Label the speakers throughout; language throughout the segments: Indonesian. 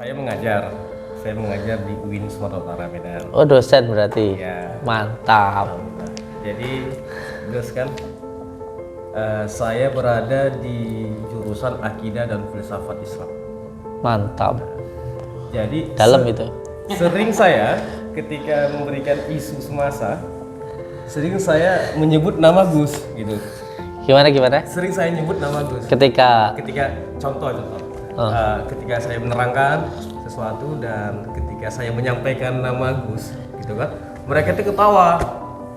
Speaker 1: Saya mengajar. Saya mengajar di UIN Sumatera Utara Medan.
Speaker 2: Oh, dosen berarti.
Speaker 1: Ya.
Speaker 2: Mantap.
Speaker 1: Jadi, terus kan saya berada di jurusan Akidah dan Filsafat Islam.
Speaker 2: Mantap.
Speaker 1: Jadi
Speaker 2: Dalam itu.
Speaker 1: sering saya ketika memberikan isu semasa, sering saya menyebut nama Gus gitu.
Speaker 2: Gimana?
Speaker 1: Sering saya nyebut nama Gus.
Speaker 2: Ketika
Speaker 1: Contoh. Ketika saya menerangkan sesuatu dan ketika saya menyampaikan nama Gus, gitu kan, mereka itu ketawa,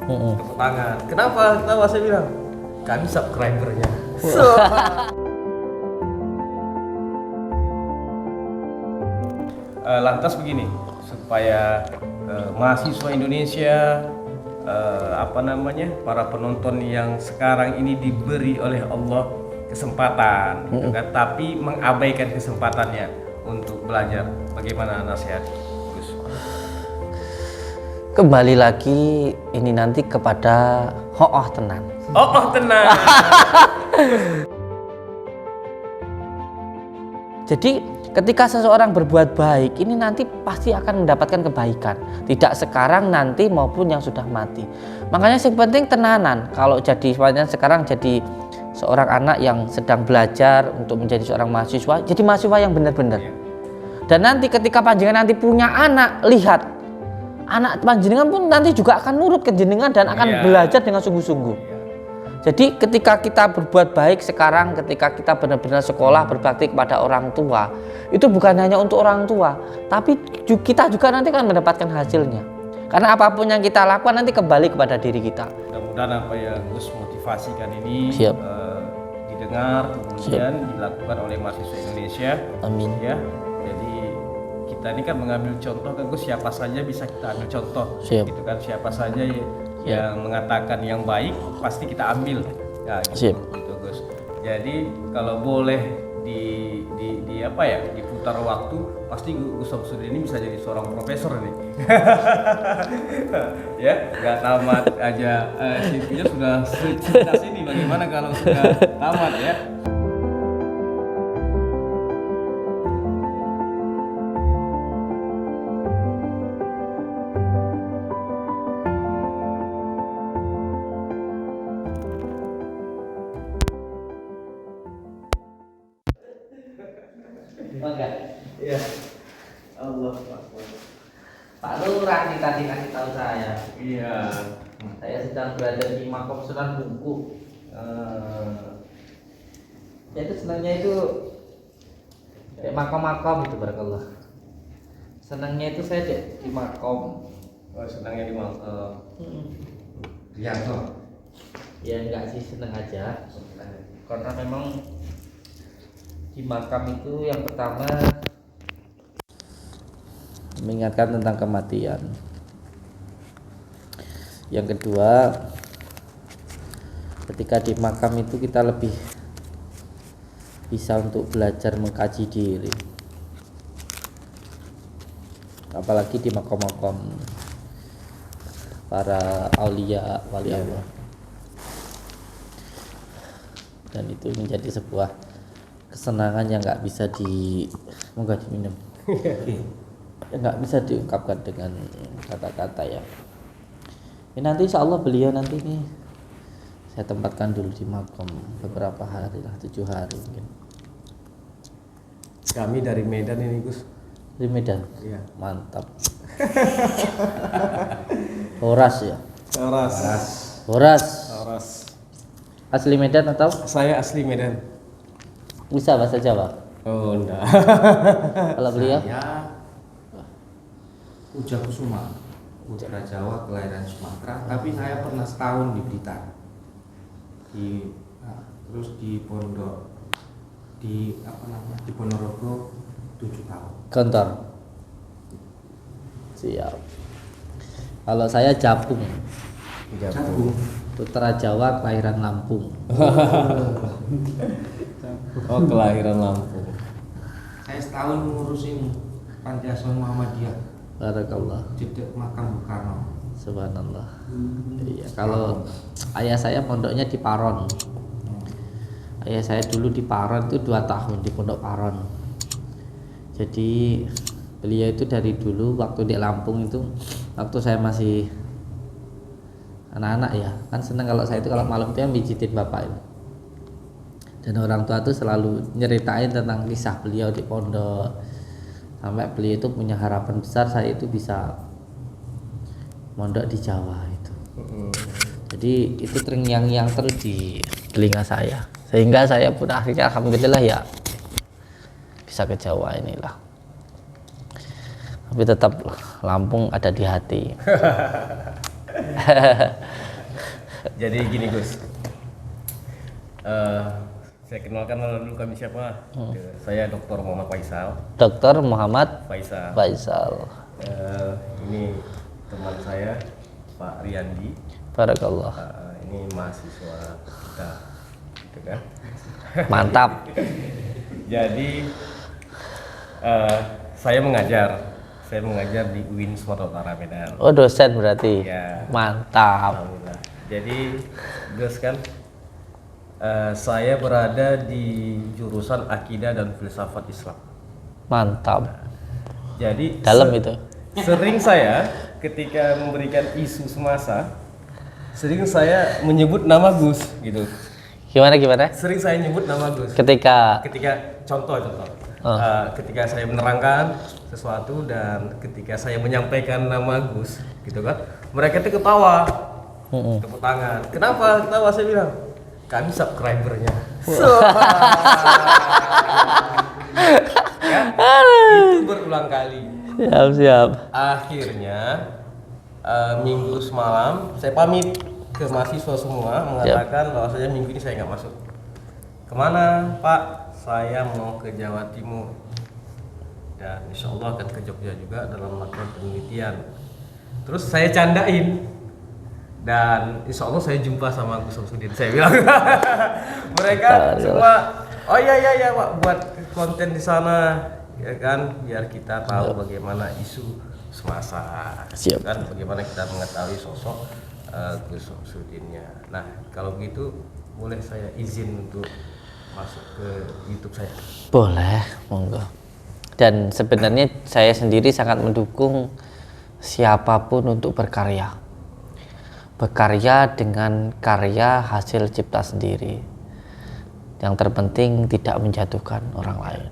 Speaker 1: tepuk tangan. Kenapa ketawa? Saya bilang, kami subscribernya. Lantas begini, supaya mahasiswa Indonesia, para penonton yang sekarang ini diberi oleh Allah kesempatan, gitu kan, tapi mengabaikan kesempatannya untuk belajar. Bagaimana nasihat Gus?
Speaker 2: kembali lagi ini nanti kepada tenan.
Speaker 1: Tenang.
Speaker 2: Jadi ketika seseorang berbuat baik ini nanti pasti akan mendapatkan kebaikan, tidak sekarang nanti maupun yang sudah mati. Makanya yang penting tenanan. Kalau sekarang jadi seorang anak yang sedang belajar untuk menjadi seorang mahasiswa, jadi mahasiswa yang benar-benar. Dan nanti ketika panjenengan nanti punya anak, lihat anak panjenengan pun nanti juga akan nurut ke jenengan dan akan belajar dengan sungguh-sungguh. Jadi ketika kita berbuat baik sekarang, ketika kita benar-benar sekolah berbakti kepada orang tua, itu bukan hanya untuk orang tua, tapi kita juga nanti akan mendapatkan hasilnya. Karena apapun yang kita lakukan nanti kembali kepada diri kita.
Speaker 1: Mudah-mudahan apa yang Gus motivasikan ini didengar, kemudian dilakukan oleh mahasiswa Indonesia.
Speaker 2: Amin.
Speaker 1: Ya, jadi kita ini kan mengambil contoh kan Gus, siapa saja bisa kita ambil contoh. Gitu kan, siapa saja yang mengatakan yang baik pasti kita ambil. Ya, gitu Gus. Jadi kalau boleh diputar waktu, pasti Gus Samsudin ini bisa jadi seorang profesor nih. Ya, nggak tamat aja CV-nya sudah cerdas ini. Bagaimana kalau sudah tamat ya? Iya. Allah Akbar.
Speaker 2: Pak Lurah nih tadi kasih tahu saya.
Speaker 1: Iya.
Speaker 2: Saya sedang berada di Makom Sunan Bungku. Itu senangnya itu kayak makom-makom itu barakallah. Senangnya itu saya di makom.
Speaker 1: Oh, senangnya di makom. Rianto.
Speaker 2: Ya enggak sih, senang aja. Karena memang di makam itu yang pertama mengingatkan tentang kematian. Yang kedua, ketika di makam itu kita lebih bisa untuk belajar mengkaji diri. Apalagi di makam-makam para aulia wali Allah. Dan itu menjadi sebuah kesenangan yang nggak bisa diminum. Nggak bisa diungkapkan dengan kata-kata ya. Nanti insya Allah beliau nanti nih saya tempatkan dulu di makam beberapa hari lah, 7 hari mungkin.
Speaker 1: Kami dari Medan ini Gus.
Speaker 2: Dari Medan?
Speaker 1: Iya.
Speaker 2: Mantap. Horas ya? Horas. Asli Medan atau?
Speaker 1: Saya asli Medan.
Speaker 2: Bisa bahasa Jawa?
Speaker 1: Oh enggak.
Speaker 2: Kalau beliau?
Speaker 3: Saya Puja Kusuma, putra Jawa kelahiran Sumatera, tapi saya pernah setahun di Blitar. Terus di pondok di Ponorogo 7 tahun.
Speaker 2: Kantor. Siap. Kalau saya Japung. Putra Jawa kelahiran Lampung.
Speaker 1: Oh, kelahiran Lampung.
Speaker 3: Saya setahun ngurusin Panti Asuhan Muhammadiyah.
Speaker 2: Barakallah.
Speaker 3: Di makam Bung Karno.
Speaker 2: Subhanallah. Iya, kalau ayah saya pondoknya di Paron. Ayah saya dulu di Paron itu 2 tahun di Pondok Paron. Jadi beliau itu dari dulu waktu di Lampung itu, waktu saya masih anak-anak ya, kan seneng kalau saya itu kalau malam itu yang pijitin bapak itu. Dan orang tua tuh selalu nyeritain tentang kisah beliau di pondok, sampai beliau itu punya harapan besar saya itu bisa mondok di Jawa itu. Jadi itu terngiang-ngiang terus di telinga saya, sehingga saya pun akhirnya alhamdulillah ya bisa ke Jawa inilah. Tapi tetap Lampung ada di hati.
Speaker 1: Jadi gini Gus, saya kenalkan dulu kami siapa. Saya Dr. Muhammad Faisal.
Speaker 2: Dr. Muhammad
Speaker 1: Faisal.
Speaker 2: Faisal.
Speaker 1: Ini teman saya Pak Riyandi.
Speaker 2: Barakallah.
Speaker 1: Ini mahasiswa kita, gitu kan?
Speaker 2: Mantap.
Speaker 1: Jadi saya mengajar di UIN Sumatera Utara Medan.
Speaker 2: Oh, dosen berarti.
Speaker 1: Ya.
Speaker 2: Mantap.
Speaker 1: Alhamdulillah. Jadi Gus kan, saya berada di jurusan Akidah dan Filsafat Islam.
Speaker 2: Mantap.
Speaker 1: Jadi
Speaker 2: Dalam itu.
Speaker 1: sering saya ketika memberikan isu semasa, sering saya menyebut nama Gus gitu.
Speaker 2: Gimana?
Speaker 1: Sering saya nyebut nama Gus.
Speaker 2: Ketika
Speaker 1: Contoh. Ketika saya menerangkan sesuatu dan ketika saya menyampaikan nama Gus, gitu kan, mereka itu ketawa, tepuk tangan. Kenapa ketawa? Saya bilang, kami subscribernya. Ya, itu berulang kali.
Speaker 2: siap.
Speaker 1: Akhirnya minggu semalam saya pamit ke mahasiswa semua mengatakan bahwasanya minggu ini saya nggak masuk. Kemana Pak? Saya mau ke Jawa Timur dan insya Allah akan ke Jogja juga dalam melakukan penelitian. Terus saya candain dan insya Allah saya jumpa sama Gus Samsudin. Saya bilang mereka semua, oh iya Pak, buat konten di sana ya kan, biar kita tahu bagaimana isu semasa.
Speaker 2: Siap.
Speaker 1: Kan bagaimana kita mengetahui sosok Gus Samsudinnya. Nah kalau begitu boleh saya izin untuk masuk ke YouTube saya?
Speaker 2: Boleh, monggo. Dan sebenarnya saya sendiri sangat mendukung siapapun untuk berkarya. Berkarya dengan karya hasil cipta sendiri. Yang terpenting tidak menjatuhkan orang lain.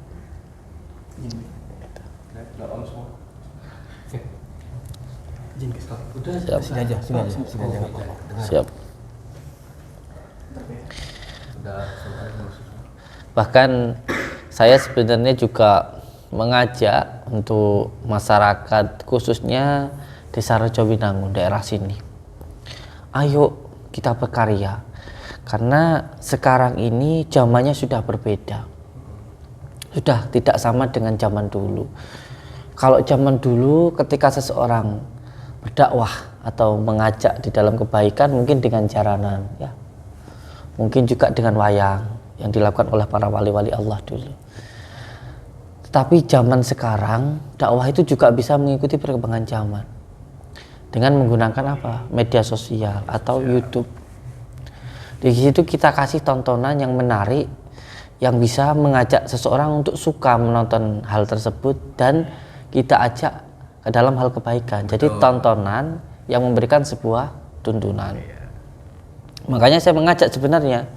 Speaker 1: Siap. Sini aja.
Speaker 2: Siap. Bahkan saya sebenarnya juga mengajak untuk masyarakat khususnya Desa Rejowinangun daerah sini. Ayo kita berkarya. Karena sekarang ini zamannya sudah berbeda. Sudah tidak sama dengan zaman dulu. Kalau zaman dulu ketika seseorang berdakwah atau mengajak di dalam kebaikan mungkin dengan jaranan ya. Mungkin juga dengan wayang yang dilakukan oleh para wali-wali Allah dulu. Tetapi zaman sekarang dakwah itu juga bisa mengikuti perkembangan zaman dengan menggunakan apa? Media sosial atau YouTube. Di situ kita kasih tontonan yang menarik yang bisa mengajak seseorang untuk suka menonton hal tersebut dan kita ajak ke dalam hal kebaikan. Jadi tontonan yang memberikan sebuah tuntunan. Makanya saya mengajak sebenarnya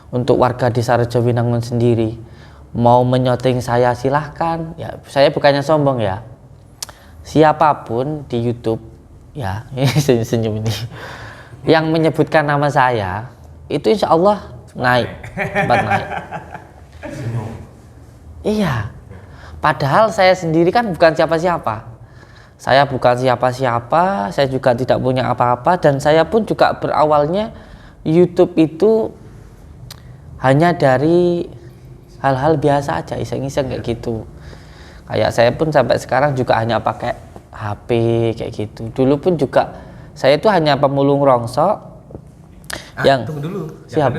Speaker 2: untuk warga Desa Rejowinangun sendiri mau menyoting saya silahkan ya, saya bukannya sombong ya, siapapun di YouTube ya senyum ini yang menyebutkan nama saya itu insya Allah naik. Iya, padahal saya sendiri kan bukan siapa-siapa, saya bukan siapa-siapa, saya juga tidak punya apa-apa, dan saya pun juga berawalnya YouTube itu hanya dari hal-hal biasa aja, iseng-iseng kayak gitu. Kayak saya pun sampai sekarang juga hanya pakai HP kayak gitu. Dulu pun juga saya itu hanya pemulung rongsok.
Speaker 1: Tunggu dulu.
Speaker 2: Siap.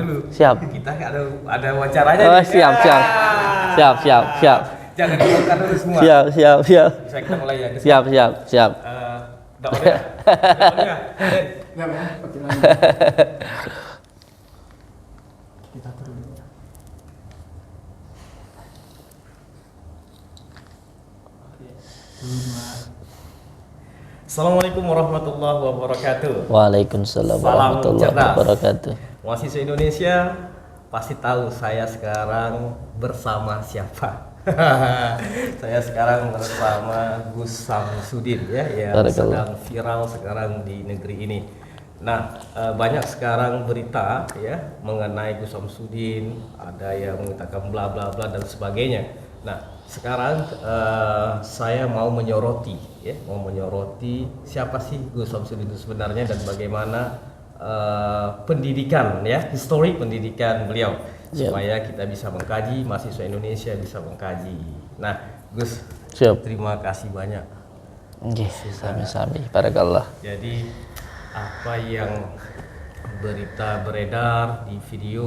Speaker 1: Kita ada wawancaranya.
Speaker 2: Oh, siap.
Speaker 1: Jangan dibongkar dulu semua.
Speaker 2: Siap.
Speaker 1: Bisa kita mulai ya.
Speaker 2: Siap.
Speaker 1: Daunnya. Assalamualaikum warahmatullahi wabarakatuh.
Speaker 2: Waalaikumsalam
Speaker 1: Salam
Speaker 2: warahmatullahi
Speaker 1: cerdas.
Speaker 2: wabarakatuh.
Speaker 1: Mahasiswa Indonesia pasti tahu saya sekarang bersama siapa. Saya sekarang bersama Gus Samsudin ya, yang
Speaker 2: Barakallah.
Speaker 1: sedang viral sekarang di negeri ini. Nah, banyak sekarang berita ya mengenai Gus Samsudin, ada yang mengatakan bla bla bla dan sebagainya. Nah, sekarang saya mau menyoroti ya, siapa sih Gus Samsudin itu sebenarnya dan bagaimana pendidikan ya, histori pendidikan beliau, supaya kita bisa mengkaji, mahasiswa Indonesia bisa mengkaji. Nah, Gus,
Speaker 2: Siap.
Speaker 1: terima kasih banyak.
Speaker 2: Nggih, sami-sami. Barakallah.
Speaker 1: Jadi apa yang berita beredar di video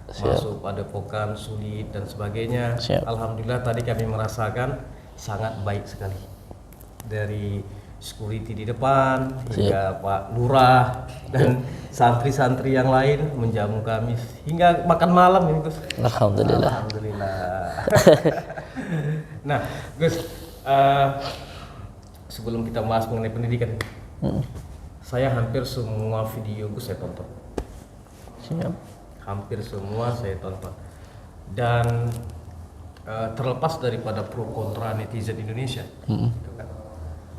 Speaker 1: masuk pada pokan sulit dan sebagainya,
Speaker 2: Siap.
Speaker 1: alhamdulillah tadi kami merasakan sangat baik sekali, dari security di depan hingga Pak Lurah dan santri-santri yang lain menjamu kami hingga makan malam ini, Gus.
Speaker 2: Alhamdulillah.
Speaker 1: Alhamdulillah. Nah, Gus, sebelum kita bahas mengenai pendidikan, saya hampir semua video Gus saya tonton.
Speaker 2: Siap.
Speaker 1: Hampir semua saya tonton. Dan terlepas daripada pro kontra netizen Indonesia, gitu kan,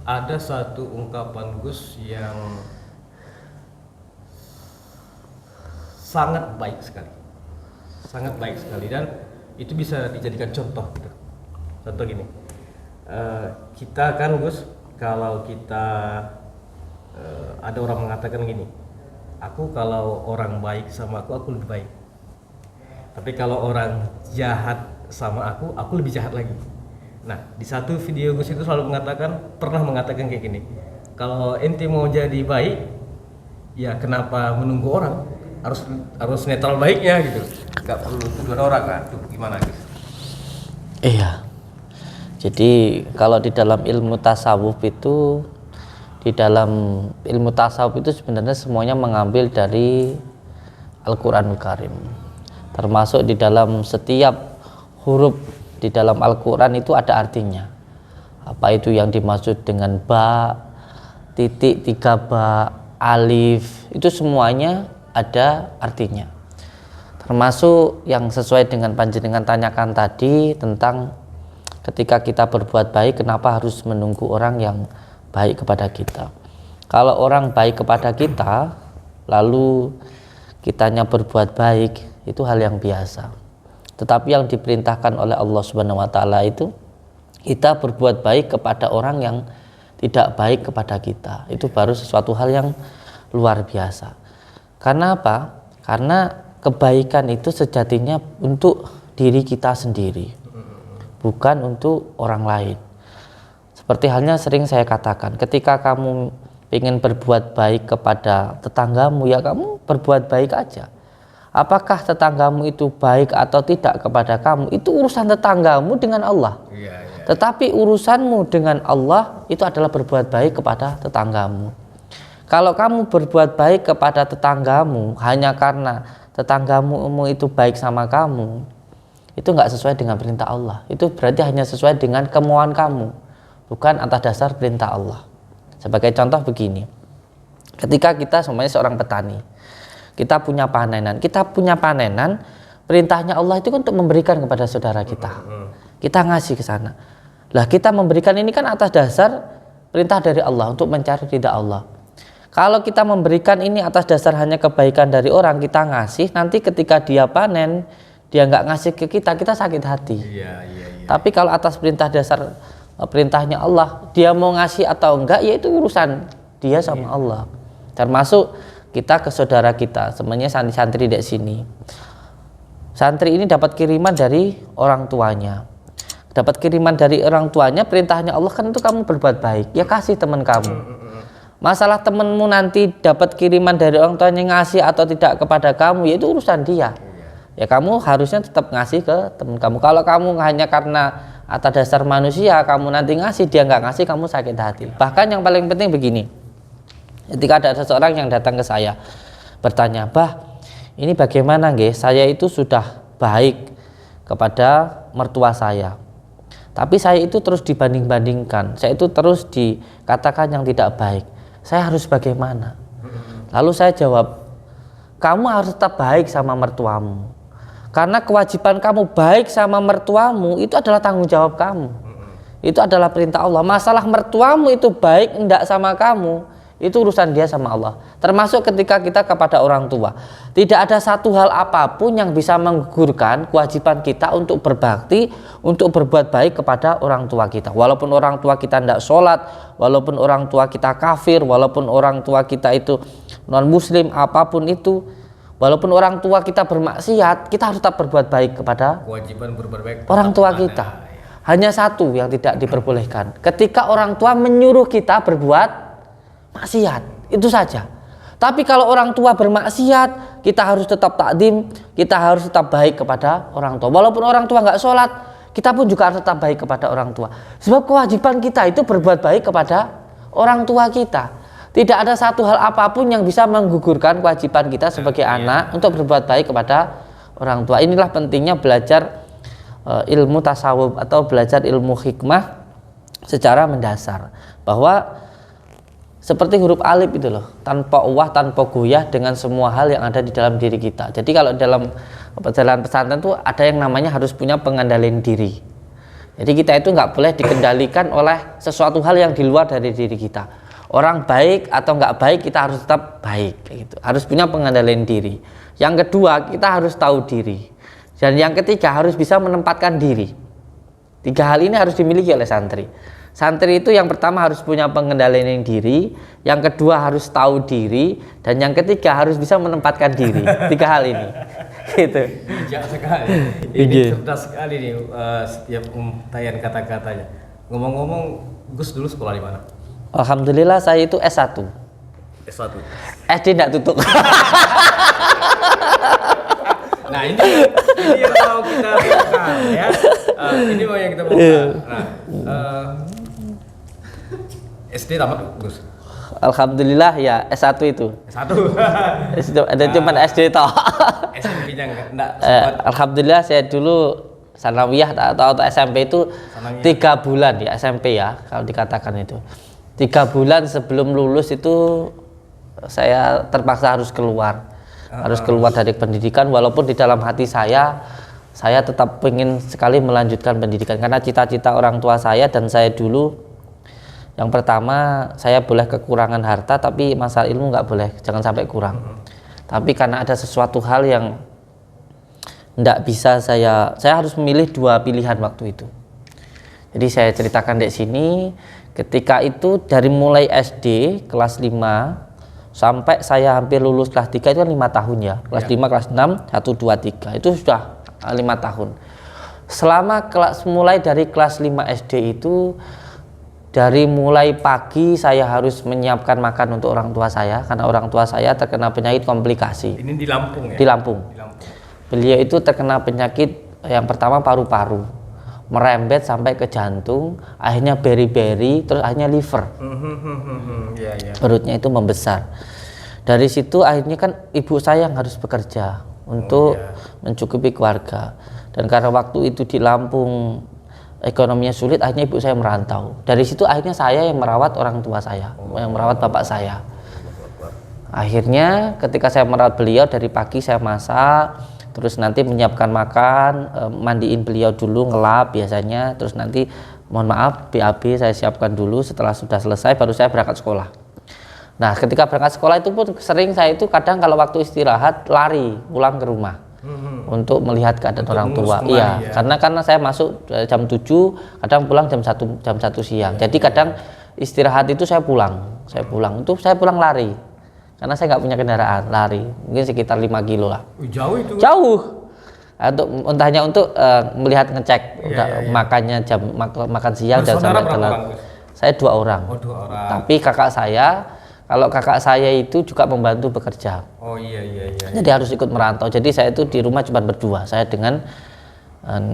Speaker 1: ada satu ungkapan Gus yang sangat baik sekali, dan itu bisa dijadikan contoh gitu. Contoh gini, kita kan Gus, kalau kita ada orang mengatakan gini, aku kalau orang baik sama aku lebih baik, tapi kalau orang jahat sama aku lebih jahat lagi. Nah, di satu video Gus itu selalu pernah mengatakan kayak gini, kalau ente mau jadi baik, ya kenapa menunggu orang, harus netral baiknya gitu, nggak perlu tuduhan orang kan. Tuh gimana Gus?
Speaker 2: Iya. Jadi kalau di dalam ilmu tasawuf itu, sebenarnya semuanya mengambil dari Al-Qur'anul Karim. Termasuk di dalam setiap huruf di dalam Al-Qur'an itu ada artinya. Apa itu yang dimaksud dengan ba, titik, 3 ba, alif, itu semuanya ada artinya. Termasuk yang sesuai dengan panjenengan tanyakan tadi tentang ketika kita berbuat baik, kenapa harus menunggu orang yang baik kepada kita. Kalau orang baik kepada kita lalu kitanya berbuat baik, itu hal yang biasa. Tetapi yang diperintahkan oleh Allah Subhanahu wa taala itu kita berbuat baik kepada orang yang tidak baik kepada kita. Itu baru sesuatu hal yang luar biasa. Karena apa? Karena kebaikan itu sejatinya untuk diri kita sendiri, bukan untuk orang lain. Seperti halnya sering saya katakan, ketika kamu ingin berbuat baik kepada tetanggamu, ya kamu berbuat baik aja. Apakah tetanggamu itu baik atau tidak kepada kamu, itu urusan tetanggamu dengan Allah. Tetapi urusanmu dengan Allah itu adalah berbuat baik kepada tetanggamu. Kalau kamu berbuat baik kepada tetanggamu hanya karena tetanggamu itu baik sama kamu, itu nggak sesuai dengan perintah Allah. Itu berarti hanya sesuai dengan kemauan kamu, bukan atas dasar perintah Allah. Sebagai contoh begini, ketika kita semuanya seorang petani, kita punya panenan, perintahnya Allah itu kan untuk memberikan kepada saudara kita. Kita ngasih ke sana. Lah kita memberikan ini kan atas dasar perintah dari Allah untuk mencari ridha Allah. Kalau kita memberikan ini atas dasar hanya kebaikan dari orang, kita ngasih, nanti ketika dia panen, dia nggak ngasih ke kita, kita sakit hati. Tapi kalau atas perintahnya Allah, dia mau ngasih atau enggak, ya itu urusan dia sama Allah. Termasuk kita ke saudara kita, semuanya santri-santri di sini. Santri ini dapat kiriman dari orang tuanya. Dapat kiriman dari orang tuanya, perintahnya Allah kan itu kamu berbuat baik, ya kasih teman kamu. Masalah temenmu nanti dapat kiriman dari orang tuanya ngasih atau tidak kepada kamu, ya itu urusan dia. Ya kamu harusnya tetap ngasih ke teman kamu. Kalau kamu hanya karena atas dasar manusia kamu nanti ngasih, dia nggak ngasih, kamu sakit hati. Bahkan yang paling penting begini, ketika ada seseorang yang datang ke saya bertanya, "Bah, ini bagaimana nggih? Saya itu sudah baik kepada mertua saya, Tapi saya itu terus dibanding-bandingkan, saya itu terus dikatakan yang tidak baik. Saya harus bagaimana? Lalu saya jawab, kamu harus tetap baik sama mertuamu. Karena kewajiban kamu baik sama mertuamu itu adalah tanggung jawab kamu. Itu adalah perintah Allah. Masalah mertuamu itu baik enggak sama kamu, itu urusan dia sama Allah. Termasuk ketika kita kepada orang tua. Tidak ada satu hal apapun yang bisa menggugurkan kewajiban kita untuk berbakti, untuk berbuat baik kepada orang tua kita. Walaupun orang tua kita tidak sholat, walaupun orang tua kita kafir, walaupun orang tua kita itu non muslim, apapun itu, walaupun orang tua kita bermaksiat, kita harus tetap berbuat baik kepada
Speaker 1: Kewajiban berbuat baik
Speaker 2: orang tua kita. Hanya satu yang tidak diperbolehkan, ketika orang tua menyuruh kita berbuat maksiat, itu saja. Tapi kalau orang tua bermaksiat, kita harus tetap takdim, kita harus tetap baik kepada orang tua. Walaupun orang tua nggak sholat, kita pun juga harus tetap baik kepada orang tua. Sebab kewajiban kita itu berbuat baik kepada orang tua kita. Tidak ada satu hal apapun yang bisa menggugurkan kewajiban kita sebagai anak untuk berbuat baik kepada orang tua. Inilah pentingnya belajar ilmu tasawuf atau belajar ilmu hikmah secara mendasar, bahwa seperti huruf alif itu loh, tanpa uwah, tanpa goyah dengan semua hal yang ada di dalam diri kita. Jadi kalau dalam perjalanan pesantren itu ada yang namanya harus punya pengendalian diri. Jadi kita itu nggak boleh dikendalikan oleh sesuatu hal yang di luar dari diri kita. Orang baik atau nggak baik, kita harus tetap baik gitu. Harus punya pengendalian diri. Yang kedua, kita harus tahu diri. Dan yang ketiga, harus bisa menempatkan diri. 3 hal ini harus dimiliki oleh santri. Santri itu yang pertama harus punya pengendalian diri, yang kedua harus tahu diri, dan yang ketiga harus bisa menempatkan diri. 3 hal ini. Gitu.
Speaker 1: Bijak sekali. Ini cerdas sekali nih setiap tayan kata-katanya. Ngomong-ngomong, Gus dulu sekolah di mana?
Speaker 2: Alhamdulillah saya itu S1.
Speaker 1: S1.
Speaker 2: SD enggak tutup.
Speaker 1: Nah ini yang mau kita buka ya. Ini mau yang kita buka. Nah, SD tamat Gus.
Speaker 2: Alhamdulillah ya S1 itu.
Speaker 1: S1.
Speaker 2: Ada cuma SD toh.
Speaker 1: SMP-nya enggak.
Speaker 2: Alhamdulillah saya dulu sanawiyah atau SMP itu 3 bulan ya, SMP ya kalau dikatakan itu. 3 bulan sebelum lulus itu saya terpaksa harus keluar. Harus keluar dari pendidikan, walaupun di dalam hati saya tetap ingin sekali melanjutkan pendidikan, karena cita-cita orang tua saya dan saya dulu, yang pertama saya boleh kekurangan harta, tapi masalah ilmu nggak boleh, jangan sampai kurang. Tapi karena ada sesuatu hal yang nggak bisa saya harus memilih 2 pilihan waktu itu. Jadi saya ceritakan di sini, ketika itu dari mulai SD kelas 5 sampai saya hampir lulus kelas 3 itu kan 5 tahun ya. Kelas 5, kelas 6, 1, 2, 3 itu sudah 5 tahun. Selama mulai dari kelas 5 SD itu, dari mulai pagi saya harus menyiapkan makan untuk orang tua saya, karena orang tua saya terkena penyakit komplikasi.
Speaker 1: Ini di Lampung ya?
Speaker 2: Di Lampung. Beliau itu terkena penyakit yang pertama paru-paru, merembet sampai ke jantung, akhirnya beri-beri, terus akhirnya liver. Perutnya itu membesar. Dari situ akhirnya kan ibu saya yang harus bekerja untuk mencukupi keluarga. Dan karena waktu itu di Lampung ekonominya sulit, akhirnya ibu saya merantau. Dari situ akhirnya saya yang merawat orang tua saya, yang merawat bapak saya. Akhirnya ketika saya merawat beliau, dari pagi saya masak, terus nanti menyiapkan makan, mandiin beliau dulu, ngelap biasanya, terus nanti mohon maaf BAB saya siapkan dulu, setelah sudah selesai baru saya berangkat sekolah. Nah ketika berangkat sekolah itu pun sering saya itu kadang kalau waktu istirahat lari pulang ke rumah untuk melihat keadaan orang tua. Iya, ya. Karena saya masuk jam 7, kadang pulang jam 1 siang. Jadi kadang istirahat itu saya pulang lari. Karena saya nggak punya kendaraan, lari mungkin sekitar 5 kilo lah.
Speaker 1: Jauh itu?
Speaker 2: Jauh. Entahnya untuk melihat ngecek makannya jam makan siang dan sampai telat. Saya 2 orang.
Speaker 1: Oh, 2 orang.
Speaker 2: Tapi kakak saya itu juga membantu bekerja.
Speaker 1: Oh iya.
Speaker 2: Jadi harus ikut merantau. Jadi saya itu di rumah cuma berdua, saya dengan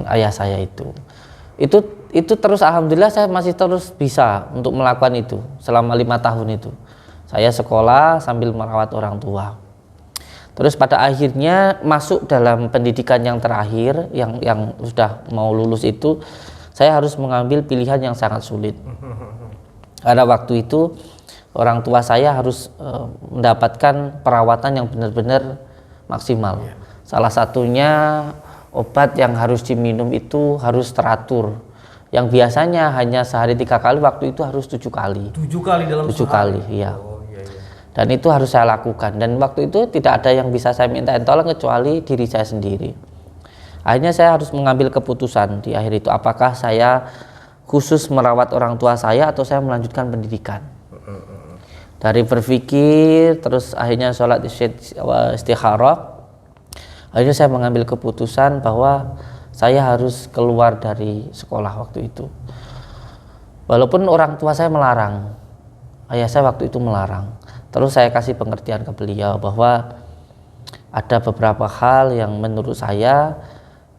Speaker 2: ayah saya itu. Itu terus alhamdulillah saya masih terus bisa untuk melakukan itu selama 5 tahun itu. Saya sekolah sambil merawat orang tua. Terus pada akhirnya masuk dalam pendidikan yang terakhir, yang sudah mau lulus itu, saya harus mengambil pilihan yang sangat sulit. Karena waktu itu orang tua saya harus mendapatkan perawatan yang benar-benar maksimal. Salah satunya obat yang harus diminum itu harus teratur. Yang biasanya hanya sehari 3 kali, waktu itu harus 7 kali.
Speaker 1: 7 kali dalam
Speaker 2: 7 kali, iya.
Speaker 1: Oh, iya, iya.
Speaker 2: Dan itu harus saya lakukan. Dan waktu itu tidak ada yang bisa saya minta tolong kecuali diri saya sendiri. Akhirnya saya harus mengambil keputusan di akhir itu. Apakah saya khusus merawat orang tua saya atau saya melanjutkan pendidikan. Dari berpikir, terus akhirnya sholat istikharah. Akhirnya saya mengambil keputusan bahwa saya harus keluar dari sekolah waktu itu. Walaupun orang tua saya melarang, ayah saya waktu itu melarang. Terus saya kasih pengertian ke beliau bahwa ada beberapa hal yang menurut saya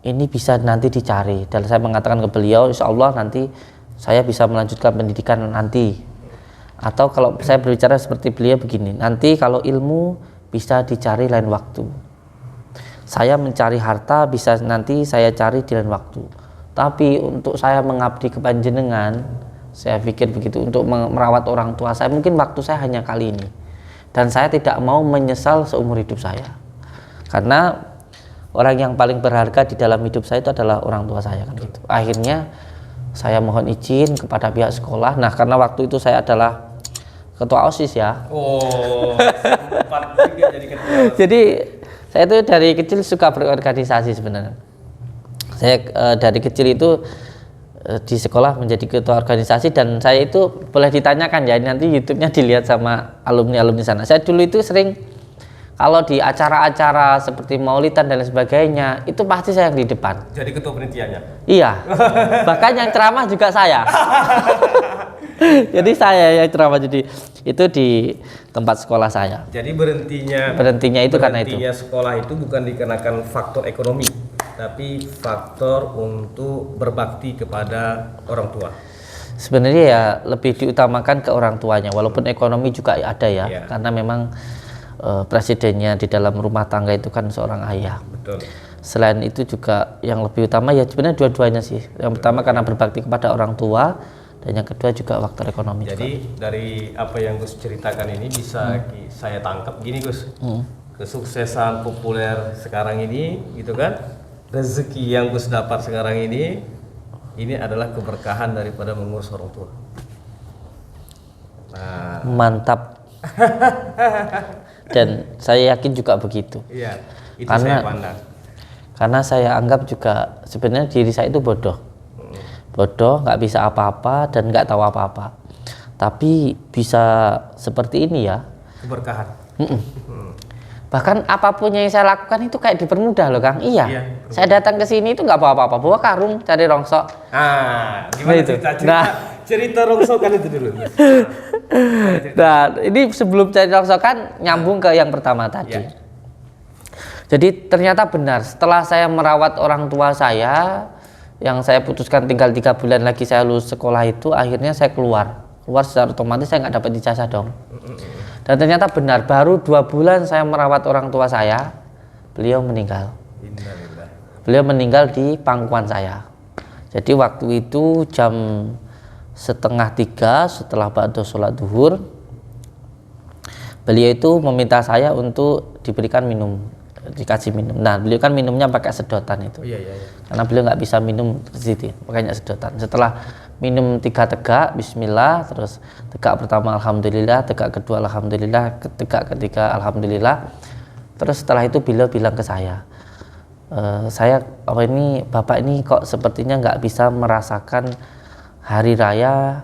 Speaker 2: ini bisa nanti dicari. Dan saya mengatakan ke beliau, insya Allah nanti saya bisa melanjutkan pendidikan nanti. Atau kalau saya berbicara seperti beliau begini, nanti kalau ilmu bisa dicari lain waktu. Saya mencari harta bisa nanti saya cari di lain waktu. Tapi untuk saya mengabdi ke panjenengan, saya pikir begitu, untuk merawat orang tua saya, mungkin waktu saya hanya kali ini. Dan saya tidak mau menyesal seumur hidup saya. Karena orang yang paling berharga di dalam hidup saya itu adalah orang tua saya kan gitu. Akhirnya saya mohon izin kepada pihak sekolah. Nah, karena waktu itu saya adalah ketua OSIS ya.
Speaker 1: Oh, sempat juga jadi ketua.
Speaker 2: Jadi saya itu dari kecil suka berorganisasi sebenarnya. Saya dari kecil itu di sekolah menjadi ketua organisasi, dan saya itu boleh ditanyakan ya, nanti YouTube-nya dilihat sama alumni-alumni sana. Saya dulu itu sering kalau di acara-acara seperti maulidan dan lain sebagainya, itu pasti saya yang di depan.
Speaker 1: Jadi ketua penitiannya.
Speaker 2: Iya. Bahkan yang ceramah juga saya. Jadi saya yang ceramah, jadi itu di tempat sekolah saya.
Speaker 1: Jadi berhentinya
Speaker 2: itu karena itu.
Speaker 1: Sekolah itu bukan dikarenakan faktor ekonomi, tapi faktor untuk berbakti kepada orang tua.
Speaker 2: Sebenarnya ya lebih diutamakan ke orang tuanya, walaupun ekonomi juga ada ya,
Speaker 1: Iya.
Speaker 2: karena memang presidennya di dalam rumah tangga itu kan seorang ayah.
Speaker 1: Betul.
Speaker 2: Selain itu juga yang lebih utama ya sebenarnya dua-duanya sih. Yang pertama karena berbakti kepada orang tua, dan yang kedua juga faktor ekonomi.
Speaker 1: Jadi
Speaker 2: juga.
Speaker 1: dari apa yang Gus ceritakan ini bisa saya tangkap gini Gus. Kesuksesan populer sekarang ini gitu kan, rezeki yang Gus dapat sekarang ini adalah keberkahan daripada mengurus orang tua. Nah,
Speaker 2: Mantap. Dan saya yakin juga begitu.
Speaker 1: iya, itu
Speaker 2: Karena-
Speaker 1: saya pandang.
Speaker 2: Karena saya anggap juga sebenarnya diri saya itu bodoh, nggak bisa apa-apa dan nggak tahu apa-apa. Tapi bisa seperti ini ya.
Speaker 1: Keberkahan.
Speaker 2: Bahkan apapun yang saya lakukan itu kayak dipermudah loh Kang. Iya.
Speaker 1: Iya,
Speaker 2: Saya datang ke sini itu nggak bawa apa-apa, bawa karung cari rongsok.
Speaker 1: Ah, gimana
Speaker 2: Itu.
Speaker 1: cerita rongsokan itu dulu.
Speaker 2: Nah, ini sebelum cari rongsokan nyambung ke yang pertama tadi.
Speaker 1: Iya.
Speaker 2: Jadi ternyata benar, setelah saya merawat orang tua saya, yang saya putuskan tinggal 3 bulan lagi saya lulus sekolah itu, akhirnya saya keluar secara otomatis saya nggak dapat ijazah dong. Dan ternyata benar, baru 2 bulan saya merawat orang tua saya, beliau meninggal.
Speaker 1: Innalillah.
Speaker 2: Beliau meninggal di pangkuan saya. Jadi waktu itu jam 2:30 setelah ba'da sholat duhur, beliau itu meminta saya untuk diberikan minum, dikasih minum. Nah, beliau kan minumnya pakai sedotan itu.
Speaker 1: Iya, iya, iya.
Speaker 2: Karena beliau nggak bisa minum sendiri, makanya sedotan. Setelah minum 3 tegak, bismillah, terus tegak pertama alhamdulillah, tegak kedua alhamdulillah, tegak ketiga alhamdulillah. Terus setelah itu beliau bilang ke saya, Bapak ini kok sepertinya nggak bisa merasakan hari raya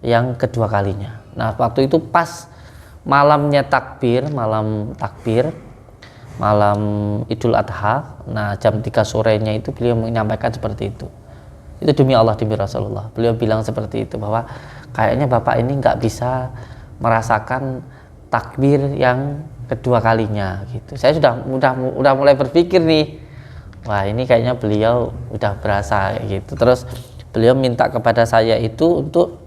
Speaker 2: yang kedua kalinya. Nah, waktu itu pas malamnya takbir, malam Idul Adha. Nah, jam 3 sorenya itu beliau menyampaikan seperti itu. Itu demi Allah, demi Rasulullah. Beliau bilang seperti itu, bahwa kayaknya Bapak ini nggak bisa merasakan takbir yang kedua kalinya gitu. Saya udah mulai berpikir nih, wah ini kayaknya beliau udah berasa gitu. Terus beliau minta kepada saya itu untuk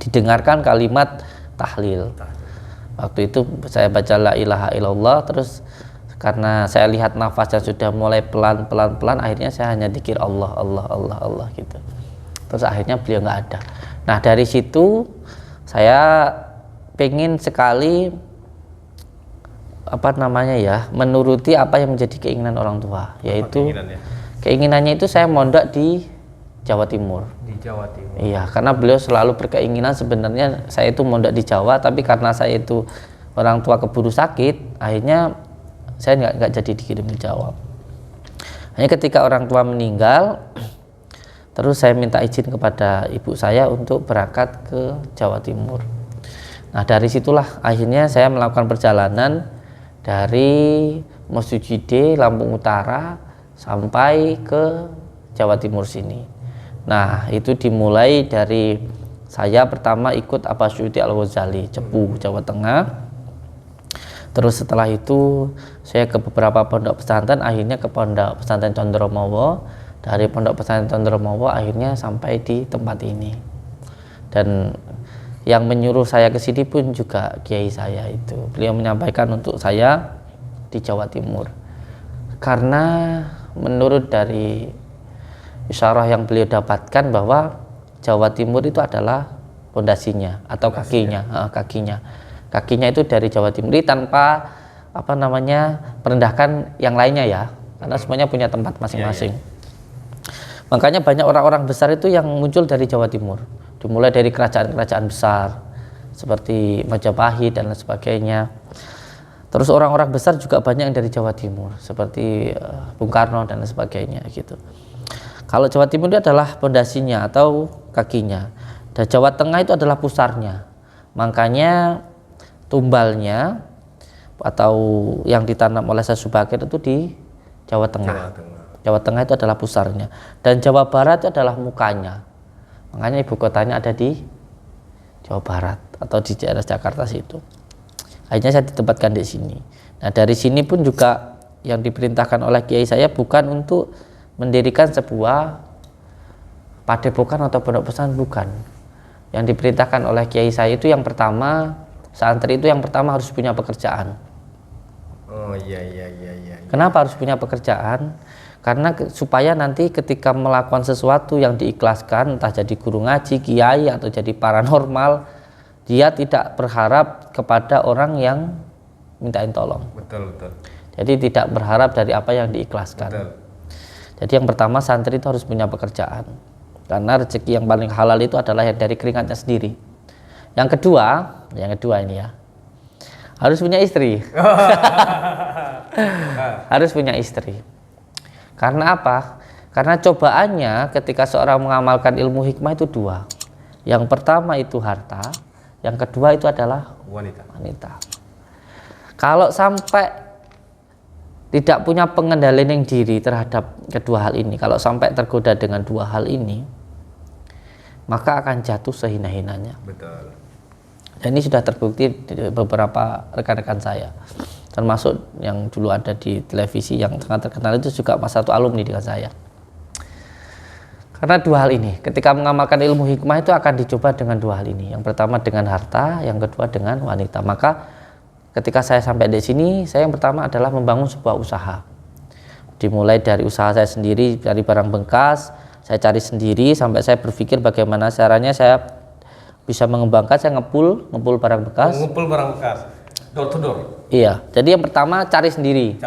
Speaker 2: didengarkan kalimat tahlil. Waktu itu saya baca la ilaha illallah, terus karena saya lihat nafasnya sudah mulai pelan, akhirnya saya hanya dzikir Allah gitu. Terus akhirnya beliau nggak ada. Nah dari situ saya pengen sekali menuruti apa yang menjadi keinginan orang tua, yaitu keinginannya itu saya mondok di Jawa Timur.
Speaker 1: Di Jawa Timur.
Speaker 2: Iya, karena beliau selalu berkeinginan sebenarnya saya itu mondok di Jawa, tapi karena saya itu orang tua keburu sakit, akhirnya saya nggak jadi dikirim ke Jawa. Hanya ketika orang tua meninggal, terus saya minta izin kepada ibu saya untuk berangkat ke Jawa Timur. Nah dari situlah akhirnya saya melakukan perjalanan dari Mosjide Lampung Utara sampai ke Jawa Timur sini. Nah itu dimulai dari saya pertama ikut Abbas Suyuti Al-Ghazali Cepu, Jawa Tengah. Terus setelah itu saya ke beberapa pondok pesantren, akhirnya ke pondok pesantren Condromowo. Dari pondok pesantren Condromowo akhirnya sampai di tempat ini. Dan yang menyuruh saya ke sini pun juga kiai saya itu. Beliau menyampaikan untuk saya di Jawa Timur. Karena menurut dari isyarah yang beliau dapatkan bahwa Jawa Timur itu adalah pondasinya atau kakinya. Kakinya itu dari Jawa Timur tanpa merendahkan yang lainnya ya. Karena semuanya punya tempat masing-masing. Makanya banyak orang-orang besar itu yang muncul dari Jawa Timur. Dimulai dari kerajaan-kerajaan besar seperti Majapahit dan lain sebagainya. Terus orang-orang besar juga banyak yang dari Jawa Timur seperti Bung Karno dan lain sebagainya gitu. Kalau Jawa Timur itu adalah pondasinya atau kakinya. Dan Jawa Tengah itu adalah pusarnya. Makanya tumbalnya atau yang ditanam oleh Syekh Subakir itu di Jawa Tengah. Jawa Tengah itu adalah pusarnya dan Jawa Barat itu adalah mukanya. Makanya ibu kotanya ada di Jawa Barat atau di daerah Jakarta situ. Akhirnya saya ditempatkan di sini. Nah dari sini pun juga yang diperintahkan oleh kiai saya bukan untuk mendirikan sebuah padepokan atau pondok pesantren, bukan. Yang diperintahkan oleh kiai saya itu yang pertama, santri itu yang pertama harus punya pekerjaan.
Speaker 1: Oh iya.
Speaker 2: Kenapa harus punya pekerjaan? Karena supaya nanti ketika melakukan sesuatu yang diikhlaskan, entah jadi guru ngaji, kiai atau jadi paranormal, dia tidak berharap kepada orang yang mintain tolong.
Speaker 1: Betul.
Speaker 2: Jadi tidak berharap dari apa yang diikhlaskan.
Speaker 1: Betul.
Speaker 2: Jadi yang pertama santri itu harus punya pekerjaan. Karena rezeki yang paling halal itu adalah yang dari keringatnya sendiri. Yang kedua ini ya, harus punya istri. Harus punya istri. Karena apa? Karena cobaannya ketika seorang mengamalkan ilmu hikmah itu dua. Yang pertama itu harta, yang kedua itu adalah wanita. Kalau sampai tidak punya pengendalian diri terhadap kedua hal ini, kalau sampai tergoda dengan dua hal ini, maka akan jatuh sehina-hinanya.
Speaker 1: Betul.
Speaker 2: Dan ini sudah terbukti di beberapa rekan-rekan saya, termasuk yang dulu ada di televisi yang sangat terkenal itu juga pas satu alumni dengan saya. Karena dua hal ini, ketika mengamalkan ilmu hikmah itu akan dicoba dengan dua hal ini. Yang pertama dengan harta, yang kedua dengan wanita. Maka ketika saya sampai di sini, saya yang pertama adalah membangun sebuah usaha. Dimulai dari usaha saya sendiri, dari barang bekas, saya cari sendiri sampai saya berpikir bagaimana caranya saya bisa mengembangkan, saya ngepul barang bekas.
Speaker 1: Ngumpul barang bekas, door to door.
Speaker 2: Iya, jadi yang pertama cari sendiri.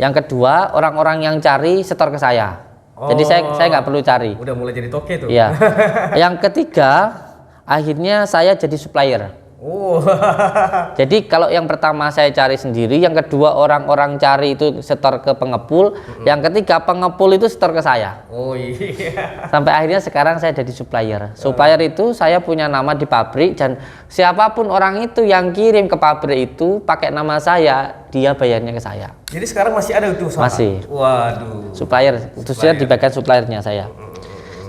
Speaker 2: Yang kedua, orang-orang yang cari setor ke saya. Jadi saya nggak perlu cari.
Speaker 1: Udah mulai jadi toke tuh.
Speaker 2: Iya. Yang ketiga, akhirnya saya jadi supplier.
Speaker 1: Oh.
Speaker 2: Jadi kalau yang pertama saya cari sendiri, yang kedua orang-orang cari itu setor ke pengepul, yang ketiga pengepul itu setor ke saya.
Speaker 1: Oh iya.
Speaker 2: Sampai akhirnya sekarang saya jadi supplier. Supplier itu saya punya nama di pabrik dan siapapun orang itu yang kirim ke pabrik itu pakai nama saya, dia bayarnya ke saya.
Speaker 1: Jadi sekarang masih ada itu usaha?
Speaker 2: Masih.
Speaker 1: Waduh.
Speaker 2: Supplier, khususnya di bagian suppliernya saya.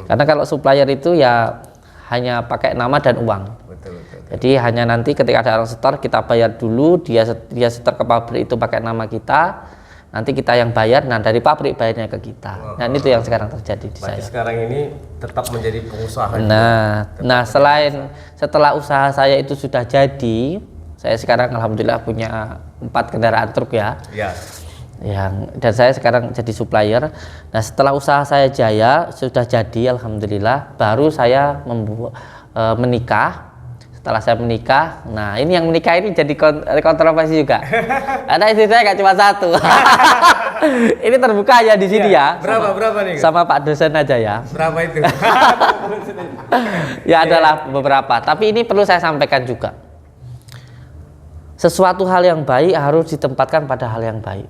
Speaker 2: Karena kalau supplier itu ya hanya pakai nama dan uang.
Speaker 1: Betul.
Speaker 2: Jadi hanya nanti ketika ada orang setor kita bayar dulu, dia setor ke pabrik itu pakai nama kita, nanti kita yang bayar, nah dari pabrik bayarnya ke kita. Nah itu yang sekarang terjadi di saya.
Speaker 1: Sekarang ini tetap menjadi pengusaha.
Speaker 2: Nah setelah usaha saya itu sudah jadi, saya sekarang alhamdulillah punya 4 kendaraan truk ya.
Speaker 1: Ya.
Speaker 2: dan saya sekarang jadi supplier. Nah, setelah usaha saya jaya, sudah jadi alhamdulillah, baru saya menikah. Setelah saya menikah, nah ini yang menikah ini jadi kontroversi juga. Karena istri saya nggak cuma satu. Ini terbuka ya di sini ya.
Speaker 1: Berapa nih?
Speaker 2: Sama Pak dosen aja ya.
Speaker 1: Berapa itu?
Speaker 2: Ya adalah beberapa. Tapi ini perlu saya sampaikan juga. Sesuatu hal yang baik harus ditempatkan pada hal yang baik.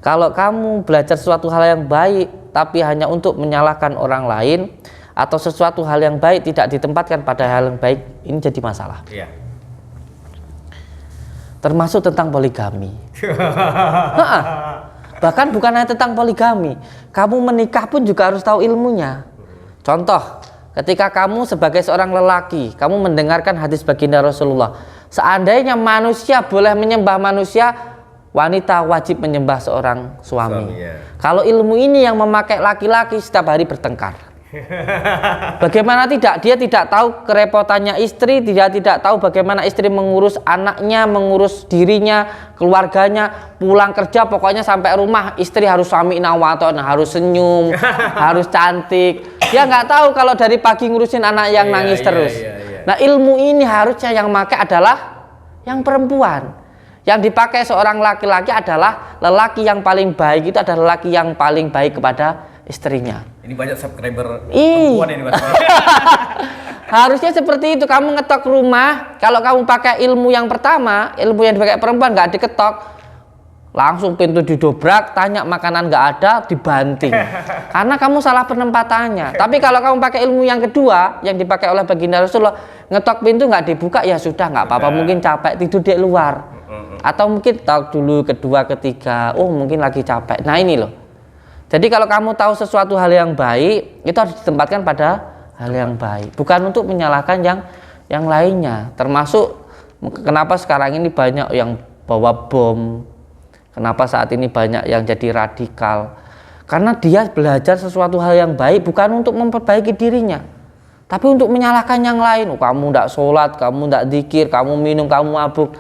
Speaker 2: Kalau kamu belajar sesuatu hal yang baik, tapi hanya untuk menyalahkan orang lain, atau sesuatu hal yang baik tidak ditempatkan pada hal yang baik, ini jadi masalah.
Speaker 1: Iya.
Speaker 2: Termasuk tentang poligami. Bahkan bukan hanya tentang poligami, kamu menikah pun juga harus tahu ilmunya. Contoh, ketika kamu sebagai seorang lelaki, kamu mendengarkan hadis baginda Rasulullah, seandainya manusia boleh menyembah manusia, wanita wajib menyembah seorang suami. Kalau ilmu ini yang memakai laki-laki setiap hari bertengkar. Bagaimana tidak? Dia tidak tahu kerepotannya istri, dia tidak tahu bagaimana istri mengurus anaknya, mengurus dirinya, keluarganya, pulang kerja pokoknya sampai rumah istri harus sami'na wa ata'na, harus senyum, harus cantik. Dia nggak tahu kalau dari pagi ngurusin anak yang nangis terus. Nah, ilmu ini harusnya yang pakai adalah yang perempuan. Yang dipakai seorang laki-laki adalah lelaki yang paling baik, itu adalah lelaki yang paling baik kepada istrinya.
Speaker 1: Ini banyak subscriber perempuan ini, Mas.
Speaker 2: Harusnya seperti itu. Kamu ngetok rumah, kalau kamu pakai ilmu yang pertama, ilmu yang dipakai perempuan, nggak diketok, langsung pintu didobrak, tanya makanan nggak ada, dibanting. Karena kamu salah penempatannya. Tapi kalau kamu pakai ilmu yang kedua, yang dipakai oleh baginda Rasulullah, ngetok pintu nggak dibuka, ya sudah, nggak apa-apa, mungkin capek tidur di luar. Atau mungkin talk dulu, kedua, ketiga, oh mungkin lagi capek. Nah ini loh. Jadi kalau kamu tahu sesuatu hal yang baik, itu harus ditempatkan pada hal yang baik, bukan untuk menyalahkan yang lainnya. Termasuk kenapa sekarang ini banyak yang bawa bom, kenapa saat ini banyak yang jadi radikal, karena dia belajar sesuatu hal yang baik bukan untuk memperbaiki dirinya, tapi untuk menyalahkan yang lain. Oh, kamu tidak sholat, kamu tidak zikir, kamu minum, kamu mabuk.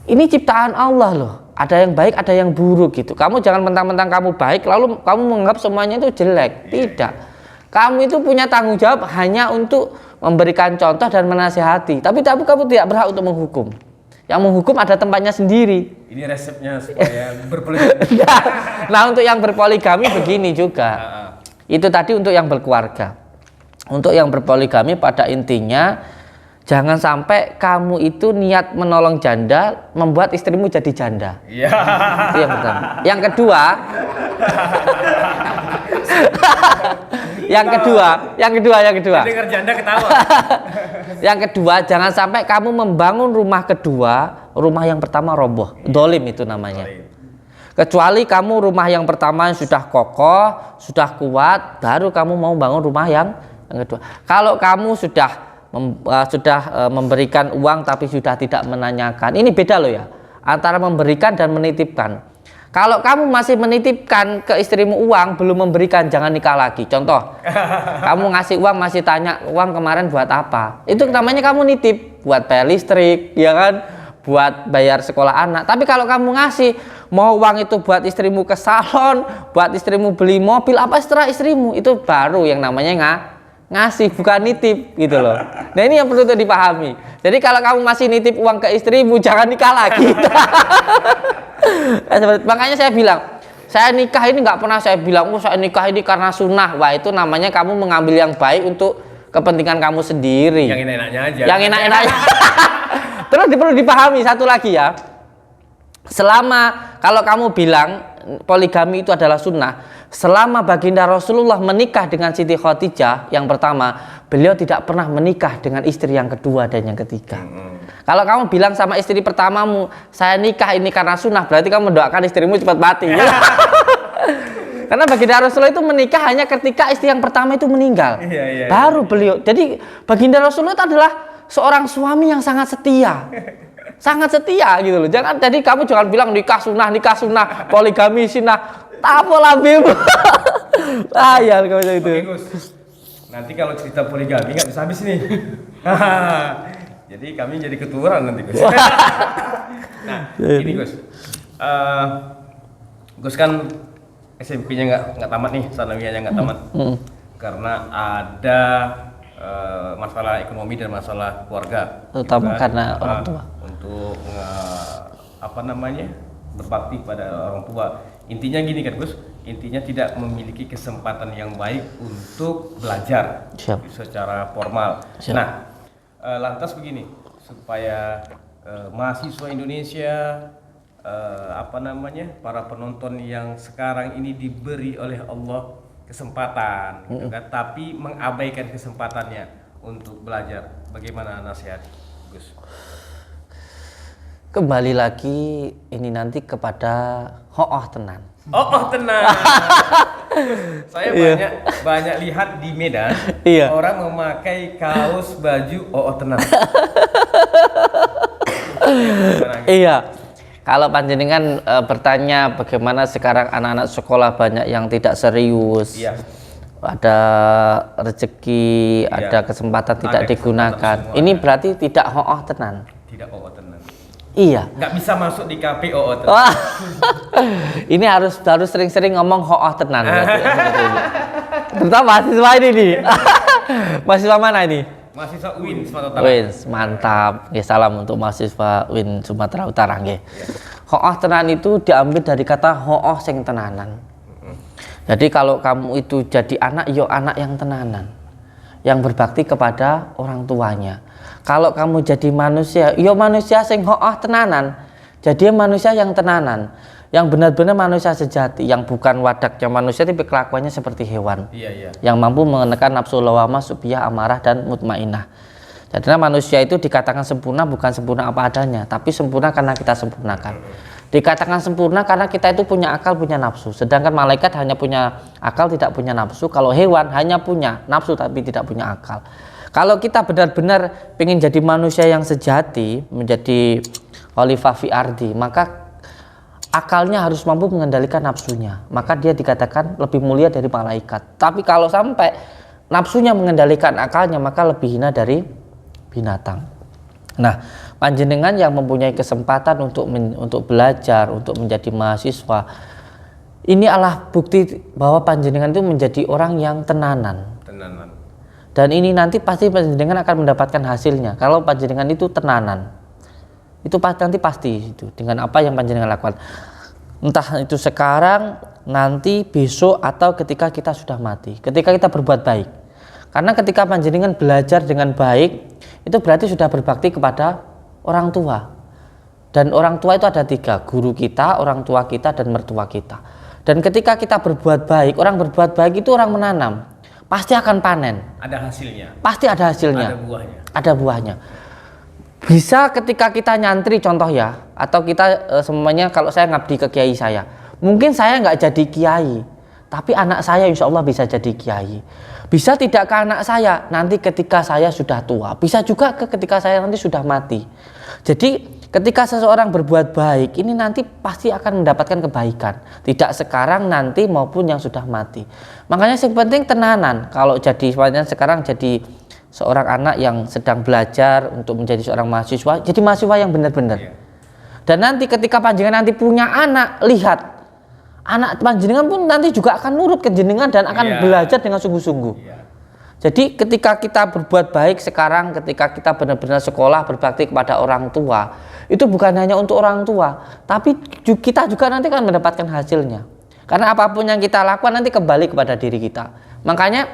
Speaker 2: Ini ciptaan Allah loh. Ada yang baik, ada yang buruk gitu. Kamu jangan mentang-mentang kamu baik lalu kamu menganggap semuanya itu jelek. Tidak. Kamu itu punya tanggung jawab hanya untuk memberikan contoh dan menasihati. Tapi kamu tidak berhak untuk menghukum. Yang menghukum ada tempatnya sendiri.
Speaker 1: Ini resepnya supaya berpoligami.
Speaker 2: Nah, untuk yang berpoligami begini juga. Itu tadi untuk yang berkeluarga. Untuk yang berpoligami pada intinya, jangan sampai kamu itu niat menolong janda membuat istrimu jadi janda.
Speaker 1: Iya.
Speaker 2: Itu yang pertama. Yang kedua,
Speaker 1: Dengar janda ketawa.
Speaker 2: Yang kedua, jangan sampai kamu membangun rumah kedua, rumah yang pertama roboh. Dolim itu namanya. Kecuali kamu rumah yang pertama sudah kokoh, sudah kuat, baru kamu mau bangun rumah yang kedua. Kalau kamu sudah memberikan uang tapi sudah tidak menanyakan, ini beda loh ya, antara memberikan dan menitipkan. Kalau kamu masih menitipkan ke istrimu uang, belum memberikan, jangan nikah lagi. Contoh, kamu ngasih uang masih tanya uang kemarin buat apa, itu namanya kamu nitip, buat bayar listrik, ya kan, buat bayar sekolah anak. Tapi kalau kamu ngasih, mau uang itu buat istrimu ke salon, buat istrimu beli mobil, apa setelah istrimu, itu baru yang namanya ngasih, bukan nitip gitu loh. Nah ini yang perlu dipahami. Jadi kalau kamu masih nitip uang ke istrimu, jangan nikah lagi. Makanya saya bilang, saya nikah ini nggak pernah saya bilang, oh saya nikah ini karena sunnah. Wah, itu namanya kamu mengambil yang baik untuk kepentingan kamu sendiri.
Speaker 1: Yang enak-enaknya aja.
Speaker 2: Yang enak-enaknya. Terus perlu dipahami satu lagi ya. Selama kalau kamu bilang poligami itu adalah sunnah, selama baginda Rasulullah menikah dengan Siti Khadijah yang pertama, beliau tidak pernah menikah dengan istri yang kedua dan yang ketiga. Kalau kamu bilang sama istri pertamamu, saya nikah ini karena sunnah, berarti kamu mendoakan istrimu cepat mati. Karena baginda Rasulullah itu menikah hanya ketika istri yang pertama itu meninggal. Baru beliau. Jadi baginda Rasulullah itu adalah seorang suami yang sangat setia. Sangat setia gitu loh. Jangan, jadi kamu jangan bilang nikah sunnah, poligami sunnah. Tapolah bim. Ya kalau itu.
Speaker 1: Oke, Gus. Nanti kalau cerita poligami nggak bisa habis nih. Jadi kami jadi keturunan nanti, Gus. Nah, ini Gus. Gus kan SMP-nya nggak tamat nih, sanawiyahnya nggak tamat. Karena ada masalah ekonomi dan masalah keluarga.
Speaker 2: Terutama
Speaker 1: gitu kan.
Speaker 2: karena orang tua.
Speaker 1: Untuk berbakti pada orang tua. Intinya gini kan Gus, intinya tidak memiliki kesempatan yang baik untuk belajar
Speaker 2: Siap.
Speaker 1: secara formal.
Speaker 2: Siap.
Speaker 1: Nah, lantas begini, supaya mahasiswa Indonesia para penonton yang sekarang ini diberi oleh Allah kesempatan, gitu kan, tapi mengabaikan kesempatannya untuk belajar. Bagaimana nasihat, Gus?
Speaker 2: Kembali lagi ini nanti kepada hooh tenan.
Speaker 1: Oh tenang. Saya banyak lihat di Medan
Speaker 2: Iya.
Speaker 1: orang memakai kaos baju tenang.
Speaker 2: Iya. Kalau panjenengan bertanya bagaimana sekarang anak-anak sekolah banyak yang tidak serius.
Speaker 1: Iya.
Speaker 2: Ada rezeki,
Speaker 1: Iya.
Speaker 2: ada kesempatan tidak
Speaker 1: Ada
Speaker 2: digunakan.
Speaker 1: kesempatan semua
Speaker 2: Ini
Speaker 1: ada.
Speaker 2: berarti tidak hooh tenan.
Speaker 1: Tidak tenang.
Speaker 2: Iya.
Speaker 1: Nggak bisa masuk di KPO tenang.
Speaker 2: Wah, ini harus sering-sering ngomong hooh tenan. Berarti, seperti ini. Terutama mahasiswa ini nih. Mahasiswa mana ini?
Speaker 1: Mahasiswa UIN Sumatera Utara.
Speaker 2: Wins, mantap. Ya, salam untuk mahasiswa UIN Sumatera Utara nggih. Hooh tenan itu diambil dari kata hooh sing tenanan. Jadi kalau kamu itu jadi anak, yo anak yang tenanan, yang berbakti kepada orang tuanya. Kalau kamu jadi manusia, yo manusia sing hooh tenanan. Jadi manusia yang tenanan, yang benar-benar manusia sejati, yang bukan wadaknya manusia tapi kelakuannya seperti hewan.
Speaker 1: Iya.
Speaker 2: Yang mampu menekan nafsu lawamah, subhiyah, amarah dan mutmainah. Jadi manusia itu dikatakan sempurna bukan sempurna apa adanya, tapi sempurna karena kita sempurnakan. Dikatakan sempurna karena kita itu punya akal, punya nafsu. Sedangkan malaikat hanya punya akal, tidak punya nafsu. Kalau hewan hanya punya nafsu tapi tidak punya akal. Kalau kita benar-benar ingin jadi manusia yang sejati, menjadi khalifah fi ardi, maka akalnya harus mampu mengendalikan nafsunya. Maka dia dikatakan lebih mulia dari malaikat. Tapi kalau sampai nafsunya mengendalikan akalnya, maka lebih hina dari binatang. Nah, panjenengan yang mempunyai kesempatan untuk belajar, untuk menjadi mahasiswa, ini adalah bukti bahwa panjenengan itu menjadi orang yang tenanan. Dan ini nanti pasti panjenengan akan mendapatkan hasilnya. Kalau panjenengan itu tenanan, itu nanti pasti itu dengan apa yang panjenengan lakukan. Entah itu sekarang, nanti, besok, atau ketika kita sudah mati. Ketika kita berbuat baik. Karena ketika panjenengan belajar dengan baik, itu berarti sudah berbakti kepada orang tua. Dan orang tua itu ada 3, guru kita, orang tua kita, dan mertua kita. Dan ketika kita berbuat baik, orang berbuat baik itu orang menanam. Pasti akan panen.
Speaker 1: Ada hasilnya.
Speaker 2: Pasti ada hasilnya.
Speaker 1: Ada buahnya.
Speaker 2: Ada buahnya. Bisa ketika kita nyantri contoh ya, atau kita semuanya kalau saya ngabdi ke kiai saya, mungkin saya nggak jadi kiai, tapi anak saya insya Allah bisa jadi kiai. Bisa tidak ke anak saya nanti ketika saya sudah tua, bisa juga ketika saya nanti sudah mati. Jadi ketika seseorang berbuat baik, ini nanti pasti akan mendapatkan kebaikan, tidak sekarang, nanti maupun yang sudah mati. Makanya yang penting tenanan. Kalau jadi sekarang jadi seorang anak yang sedang belajar untuk menjadi seorang mahasiswa, jadi mahasiswa yang benar-benar. Dan nanti ketika panjenengan nanti punya anak, lihat anak panjenengan pun nanti juga akan nurut ke jenengan dan akan belajar dengan sungguh-sungguh. Jadi ketika kita berbuat baik sekarang, ketika kita benar-benar sekolah berbakti kepada orang tua, itu bukan hanya untuk orang tua, tapi kita juga nanti akan mendapatkan hasilnya. Karena apapun yang kita lakukan nanti kembali kepada diri kita. Makanya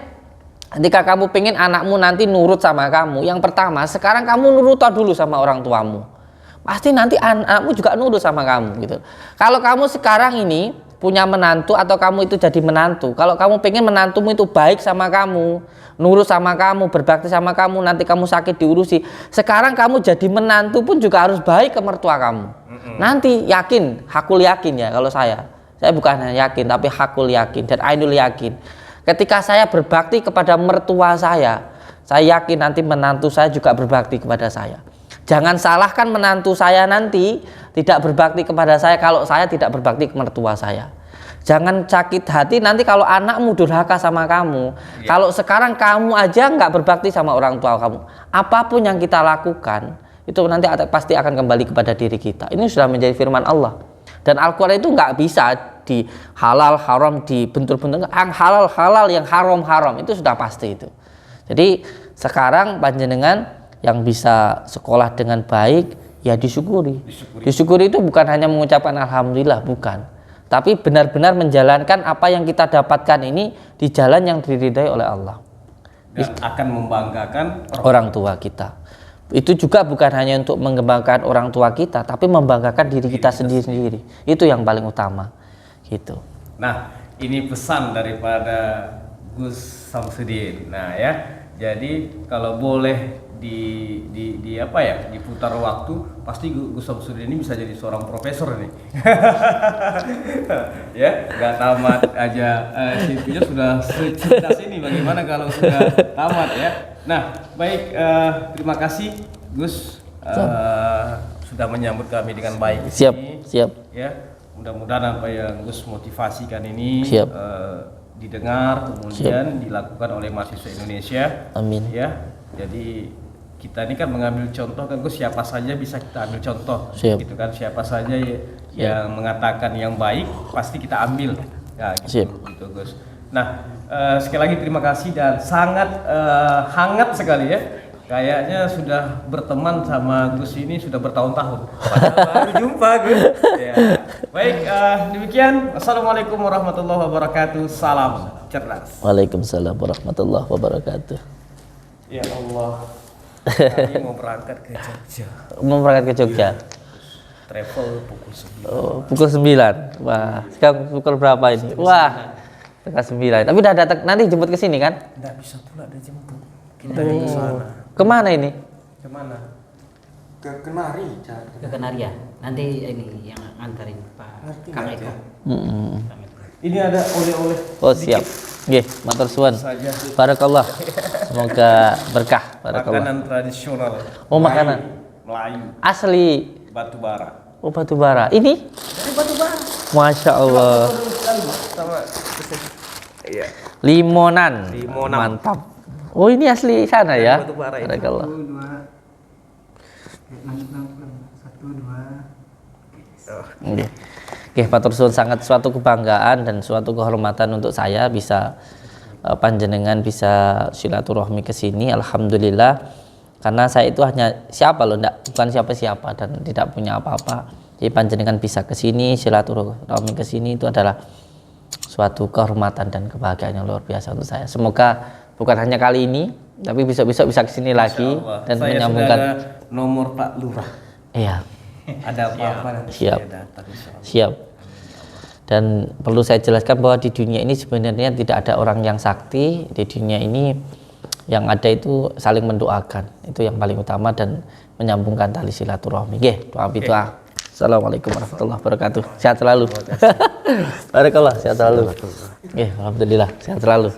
Speaker 2: ketika kamu pengen anakmu nanti nurut sama kamu, yang pertama sekarang kamu nurut dulu sama orang tuamu. Pasti nanti anakmu juga nurut sama kamu gitu. Kalau kamu sekarang ini punya menantu atau kamu itu jadi menantu, kalau kamu pengen menantumu itu baik sama kamu, nurut sama kamu, berbakti sama kamu, nanti kamu sakit diurusi. Sekarang kamu jadi menantu pun juga harus baik ke mertua kamu. Nanti yakin, hakul yakin ya kalau saya bukan hanya yakin tapi hakul yakin dan ainul yakin. Ketika saya berbakti kepada mertua saya yakin nanti menantu saya juga berbakti kepada saya. Jangan salahkan menantu saya nanti tidak berbakti kepada saya kalau saya tidak berbakti ke mertua saya. Jangan sakit hati nanti kalau anakmu durhaka sama kamu. Kalau sekarang kamu aja nggak berbakti sama orang tua kamu, apapun yang kita lakukan itu nanti pasti akan kembali kepada diri kita. Ini sudah menjadi firman Allah. Dan Al-Quran itu nggak bisa di halal haram dibentur-bentur, yang halal yang haram itu sudah pasti itu. Jadi sekarang panjenengan yang bisa sekolah dengan baik ya disyukuri. Disyukuri itu bukan hanya mengucapkan alhamdulillah, bukan, tapi benar-benar menjalankan apa yang kita dapatkan ini di jalan yang diridai oleh Allah.
Speaker 1: Dan akan membanggakan
Speaker 2: orang tua kita. Itu juga bukan hanya untuk mengembangkan orang tua kita, tapi membanggakan diri kita sendiri. Itu yang paling utama. Gitu.
Speaker 1: Nah, ini pesan daripada Gus Samsudin. Nah ya, jadi kalau boleh diputar waktu, pasti Gus Samsudin ini bisa jadi seorang profesor nih. Ya, nggak tamat aja CV-nya sudah secerdas ini. Bagaimana kalau sudah tamat ya? Nah, baik, terima kasih Gus sudah menyambut kami dengan baik.
Speaker 2: Siap.
Speaker 1: Ya, mudah-mudahan apa yang Gus motivasikan ini didengar, kemudian dilakukan oleh mahasiswa Indonesia.
Speaker 2: Amin.
Speaker 1: Ya, jadi kita ini kan mengambil contoh kan Gus, siapa saja bisa kita ambil contoh. Gitu kan, siapa saja yang mengatakan yang baik pasti kita ambil. Ya, gitu Gus. Nah, sekali lagi terima kasih dan sangat hangat sekali ya. Kayaknya sudah berteman sama Gus ini sudah bertahun-tahun. Padahal baru jumpa Gus. Ya. Baik, demikian. Assalamualaikum warahmatullahi wabarakatuh. Salam cerdas.
Speaker 2: Waalaikumsalam warahmatullahi wabarakatuh.
Speaker 1: Ya Allah. Kami mau berangkat ke Jogja.
Speaker 2: Mau berangkat ke Jogja.
Speaker 1: Travel pukul 9.
Speaker 2: Oh, pukul 9. Wah, sekarang pukul berapa ini? Wah. Setengah 9. Tapi udah datang, nanti jemput ke sini kan?
Speaker 1: Enggak bisa pula dia jemput. Kita ke sana.
Speaker 2: Kemana ini?
Speaker 1: Kemana?
Speaker 3: Ke Kenari.
Speaker 4: Ke Kenaria. Nanti ini yang nganterin Pak Kang Eko.
Speaker 1: Ini ada oleh-oleh.
Speaker 2: Oh, siap. Nggih, matur suwun. Barakallah. Semoga berkah. Barakallah.
Speaker 1: Makanan tradisional.
Speaker 2: Oh, makanan
Speaker 1: Melayu.
Speaker 2: asli
Speaker 1: Batu bara.
Speaker 2: oh batu bara. Ini?
Speaker 1: Dari batu bara.
Speaker 2: Masya Allah.
Speaker 1: Sama. Iya.
Speaker 2: Limonan.
Speaker 1: Limonan.
Speaker 2: Mantap. Oh, ini asli sana ya?
Speaker 1: Batu bara itu.
Speaker 2: Barakallah.
Speaker 4: 1, 2.
Speaker 2: Nggih. Nggih, matur suwun, sangat suatu kebanggaan dan suatu kehormatan untuk saya bisa panjenengan bisa silaturahmi ke sini. Alhamdulillah. Karena saya itu hanya siapa loh, bukan siapa-siapa dan tidak punya apa-apa. Jadi panjenengan bisa ke sini silaturahmi ke sini itu adalah suatu kehormatan dan kebahagiaan yang luar biasa untuk saya. Semoga bukan hanya kali ini, tapi besok-besok bisa ke sini lagi dan
Speaker 1: saya
Speaker 2: menyambungkan
Speaker 1: sudah ada nomor Pak Lurah.
Speaker 2: Iya.
Speaker 1: Ada apa-apa nanti
Speaker 2: Siap.
Speaker 1: saya datang, insyaallah.
Speaker 2: Siap. Dan perlu saya jelaskan bahwa di dunia ini sebenarnya tidak ada orang yang sakti. Di dunia ini yang ada itu saling mendoakan. Itu yang paling utama dan menyambungkan tali silaturahmi. Nggih, doa. Assalamualaikum warahmatullahi wabarakatuh. Sehat selalu. Barakallah, sehat selalu. Nggih, alhamdulillah, sehat selalu.